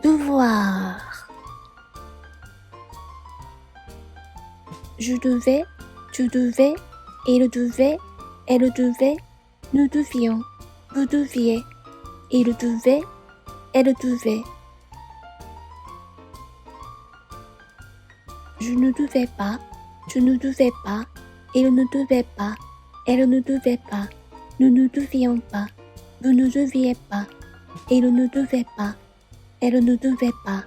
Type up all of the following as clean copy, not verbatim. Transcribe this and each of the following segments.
Devoir. Je devais, tu devais, il devait, elle devait, nous devions, vous deviez, il devait, elle devait. Je ne devais pas, tu ne devais pas, il ne devait pas, elle ne devait pas, nous ne devions pas, vous ne deviez pas, il ne devait pas, elle ne devait pas.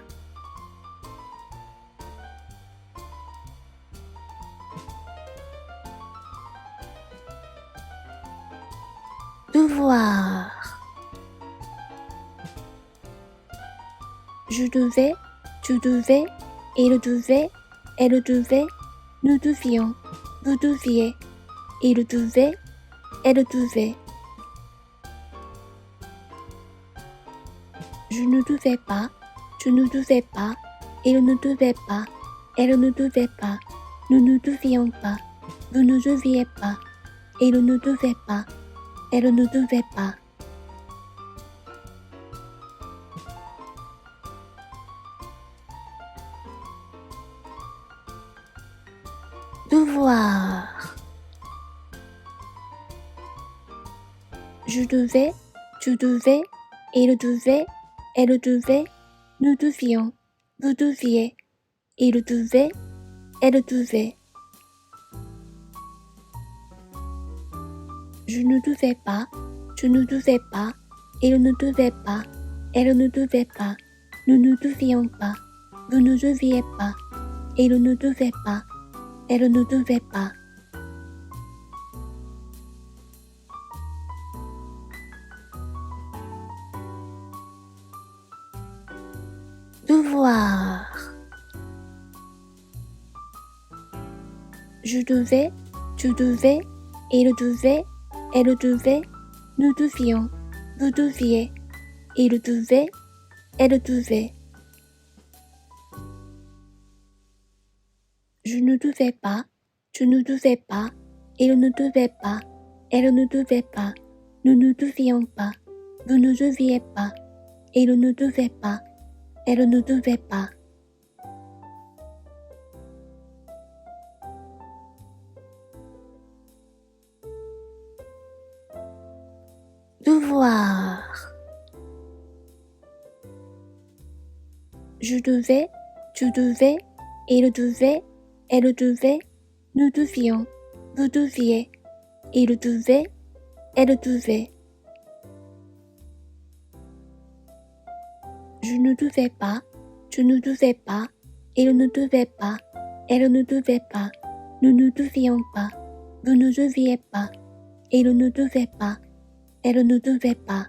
Devoir. Je devais, tu devais, il devait, elle devait, nous devions, vous deviez, il devait, elle devait. Je ne devais pas, tu ne devais pas, il ne devait pas, elle ne devait pas, nous ne devions pas, vous ne deviez pas, il ne devait pas, elle ne devait pas. Devoir. Je devais, tu devais, il devait, elle devait, nous devions, vous deviez, il devait, elle devait. Je ne devais pas, tu ne devais pas, il ne devait pas, elle ne devait pas, nous ne devions pas, vous ne deviez pas, il ne devait pas, elle ne devait pas. Devoir. Je devais, tu devais, il devait, elle devait, nous devions, vous deviez, il devait, elle devait. Je ne devais pas, tu ne devais pas, il ne devait pas, elle ne devait pas, nous ne devions pas, vous ne deviez pas, il ne devait pas, elle ne devait pas. Devoir. Je devais, tu devais, il devait, elle devait, nous devions, vous deviez, il devait, elle devait. Je ne devais pas, tu ne devais pas, il ne devait pas, elle ne devait pas, nous ne devions pas, vous ne deviez pas, il ne devait pas, elle ne devait pas.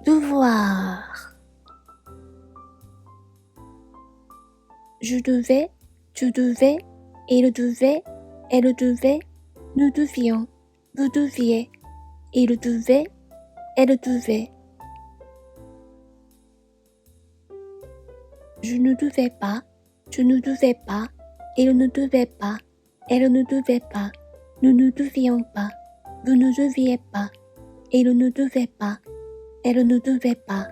Devoir. Je devais, tu devais, il devait, elle devait, nous devions, vous deviez, il devait, elle devait. Je ne devais pas, tu ne devais pas, il ne devait pas, elle ne devait pas, nous ne devions pas, vous ne deviez pas, il ne devait pas, elle ne devait pas.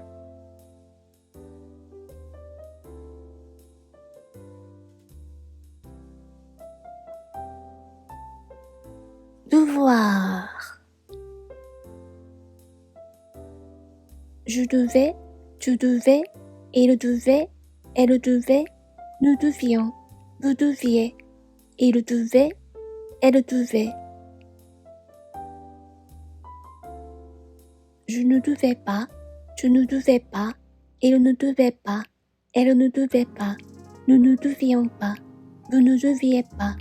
Devoir. Je devais, tu devais, il devait, elle devait, nous devions, vous deviez, il devait, elle devait. Je ne devais pas, tu ne devais pas, il ne devait pas, elle ne devait pas, nous ne devions pas, vous ne deviez pas,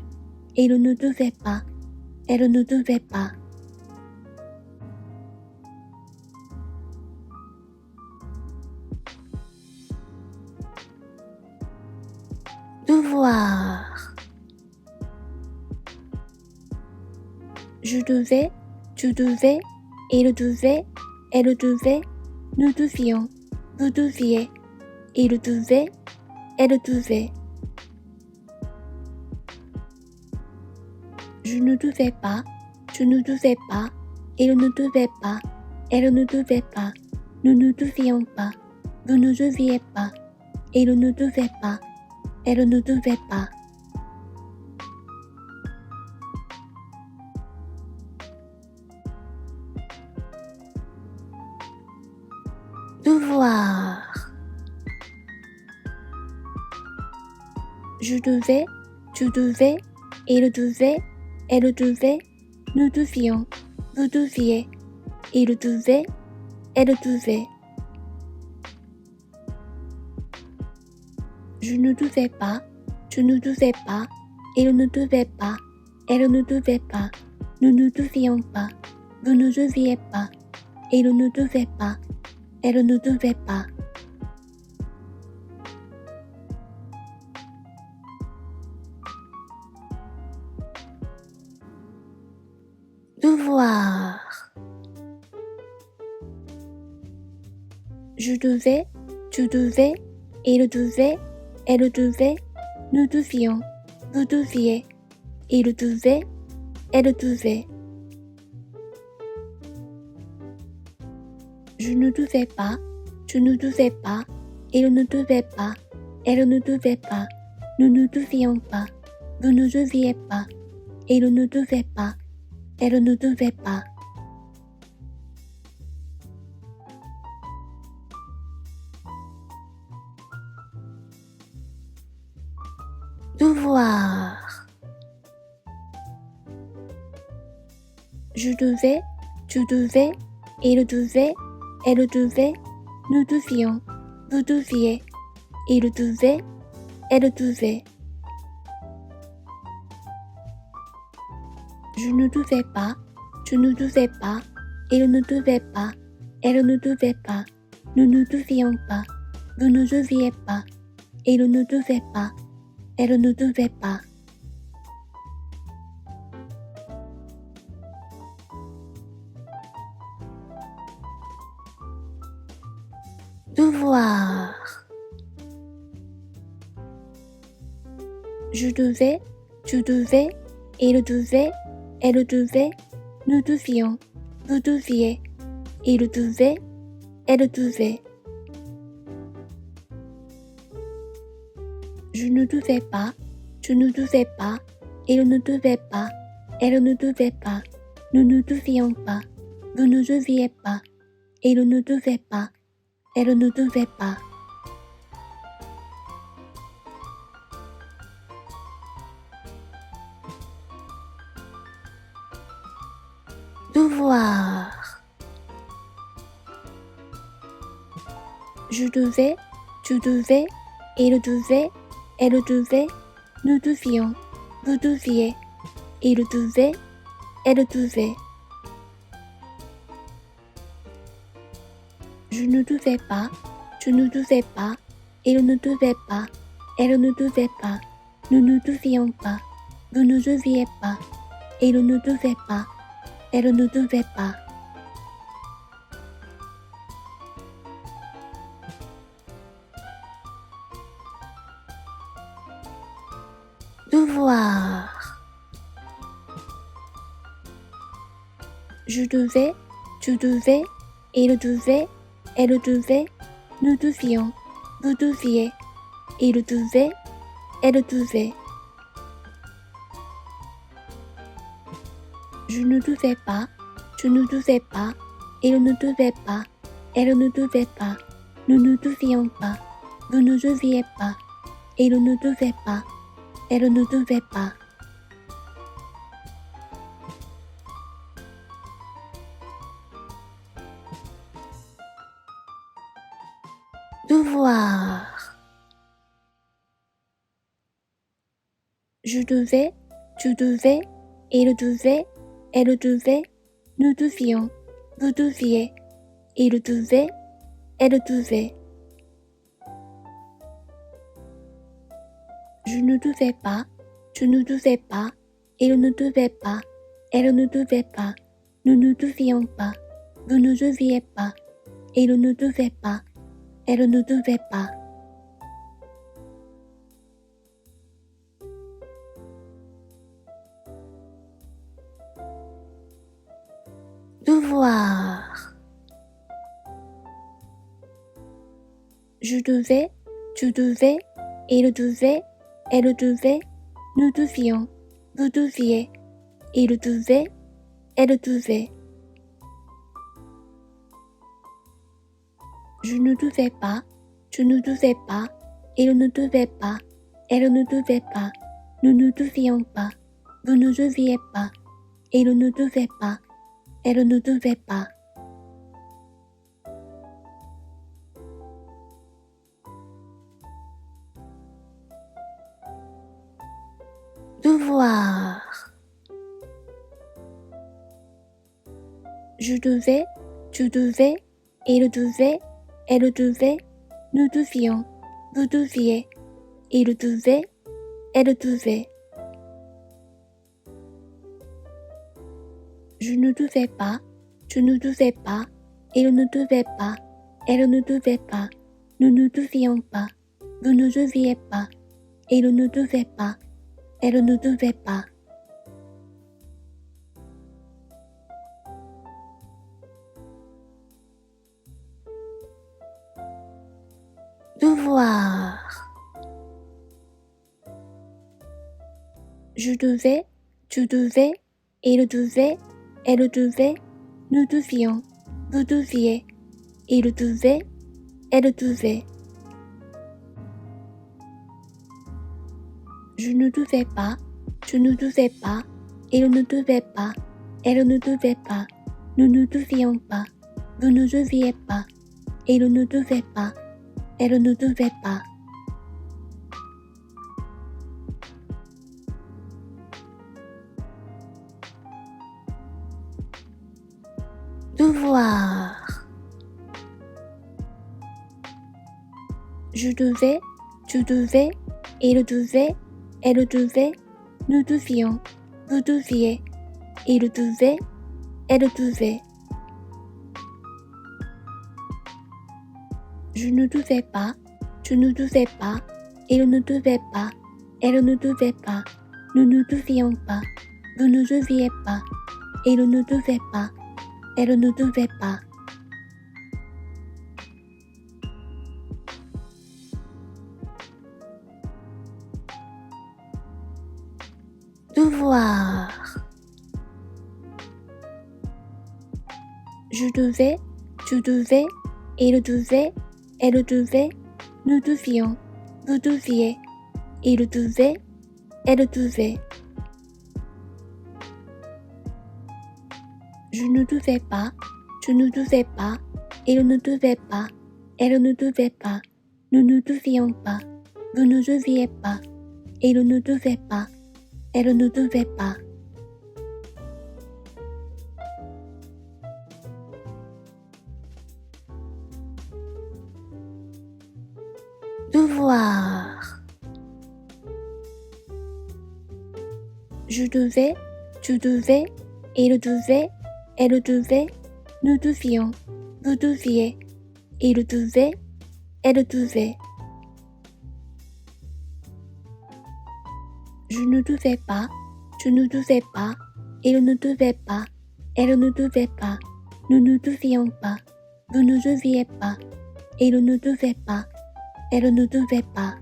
il ne devait pas, elle ne devait pas. Devoir. Je devais, tu devais, il devait, elle devait, nous devions, vous deviez, il devait, elle devait. Je ne devais pas, tu ne devais pas, il ne devait pas, elle ne devait pas, nous ne devions pas, vous ne deviez pas, il ne devait pas, elle ne devait pas. Devoir. Je devais, tu devais, il devait, elle devait, nous devions, vous deviez, il devait, elle devait. Je ne devais pas, tu ne devais pas, il ne devait pas, elle ne devait pas, nous ne devions pas, vous ne deviez pas, il ne devait pas, elle ne devait pas. Devoir. Je devais, tu devais, il devait, elle devait, nous devions, vous deviez, il devait, elle devait. Je ne devais pas, tu ne devais pas, il ne devait pas, elle ne devait pas, nous ne devions pas, vous ne deviez pas, il ne devait pas, elle ne devait pas. Devoir. Je devais, tu devais, il devait, elle devait, nous devions, vous deviez, il devait, elle devait. Je ne devais pas, tu ne devais pas, il ne devait pas, elle ne devait pas, nous ne devions pas, vous ne deviez pas, il ne devait pas, elle ne devait pas. Devoir. Je devais, tu devais, il devait, elle devait, nous devions, vous deviez, il devait, elle devait. Je ne devais pas, tu ne devais pas, il ne devait pas, elle ne devait pas, nous ne devions pas, vous ne deviez pas, il ne devait pas, elle ne devait pas. Devoir. Je devais, tu devais, il devait, elle devait, nous devions, vous deviez, il devait, elle devait. Je ne devais pas, tu ne devais pas, il ne devait pas, elle ne devait pas, nous ne devions pas, vous ne deviez pas, il ne devait pas, elle ne devait pas. Devoir. Je devais, tu devais, il devait, elle devait, nous devions, vous deviez, il devait, elle devait. Je ne devais pas, tu ne devais pas, il ne devait pas, elle ne devait pas, nous ne devions pas, vous ne deviez pas, il ne devait pas, elle ne devait pas. Devoir. Je devais, tu devais, il devait, elle devait, nous devions, vous deviez, il devait, elle devait. Je ne devais pas, tu ne devais pas, il ne devait pas, elle ne devait pas, nous ne devions pas, vous ne deviez pas, il ne devait pas, elle ne devait pas. devoir. Je devais, tu devais, il devait, elle devait, nous devions, vous deviez, il devait, elle devait. Je ne devais pas, tu ne devais pas, il ne devait pas, elle ne devait pas, nous ne devions pas, vous ne deviez pas, il ne devait pas, elle ne devait pas. Devoir. Je devais, tu devais, il devait, elle devait, nous devions, vous deviez, il devait, elle devait. Je ne devais pas, tu ne devais pas, il ne devait pas, elle ne devait pas, nous ne devions pas, vous ne deviez pas, il ne devait pas, elle ne devait pas. Devoir. Je devais, tu devais, il devait, elle devait, nous devions, vous deviez, il devait, elle devait. Je ne devais pas, tu ne devais pas, il ne devait pas, elle ne devait pas, nous ne devions pas, vous ne deviez pas, il ne devait pas, elle ne devait pas. Devoir. Je devais, tu devais, il devait, elle devait, nous devions, vous deviez, il devait, elle devait. Je ne devais pas, tu ne devais pas, il ne devait pas, elle ne devait pas, nous ne devions pas, vous ne deviez pas, il ne devait pas, elle ne devait pas. Devoir. Je devais, tu devais, il devait, elle devait, nous devions, vous deviez, il devait, elle devait. Je ne devais pas, tu ne devais pas, il ne devait pas, elle ne devait pas, nous ne devions pas, vous ne deviez pas, il ne devait pas, elle ne devait pas. Devoir. Je devais, tu devais, il devait, elle devait, nous devions, vous deviez, il devait, elle devait. Je ne devais pas, tu ne devais pas, il ne devait pas, elle ne devait pas, nous ne devions pas, vous ne deviez pas, il ne devait pas, elle ne devait pas.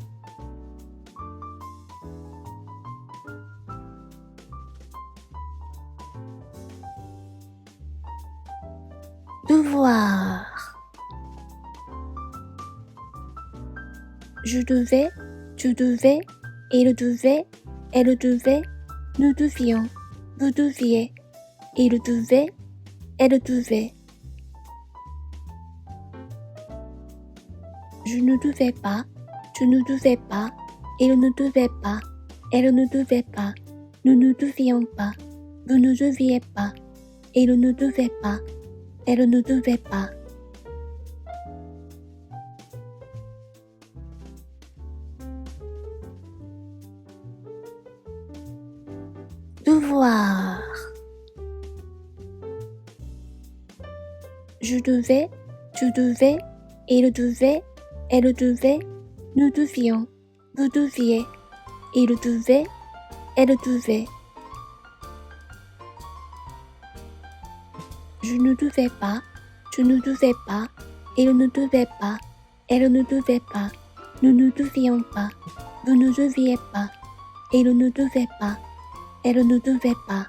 Devoir. Je devais, tu devais, il devait, elle devait, nous devions, vous deviez, il devait, elle devait. Je ne devais pas, tu ne devais pas, il ne devait pas, elle ne devait pas, nous ne devions pas, vous ne deviez pas, il ne devait pas, elle ne devait pas. Devoir. Je devais, tu devais, il devait, elle devait, nous devions, vous deviez, il devait, elle devait. Je je ne devais pas, je ne devais pas, elle ne devait pas, elle ne devait pas, nous ne devions pas, vous ne deviez pas, elle ne devait pas, elle ne devait pas,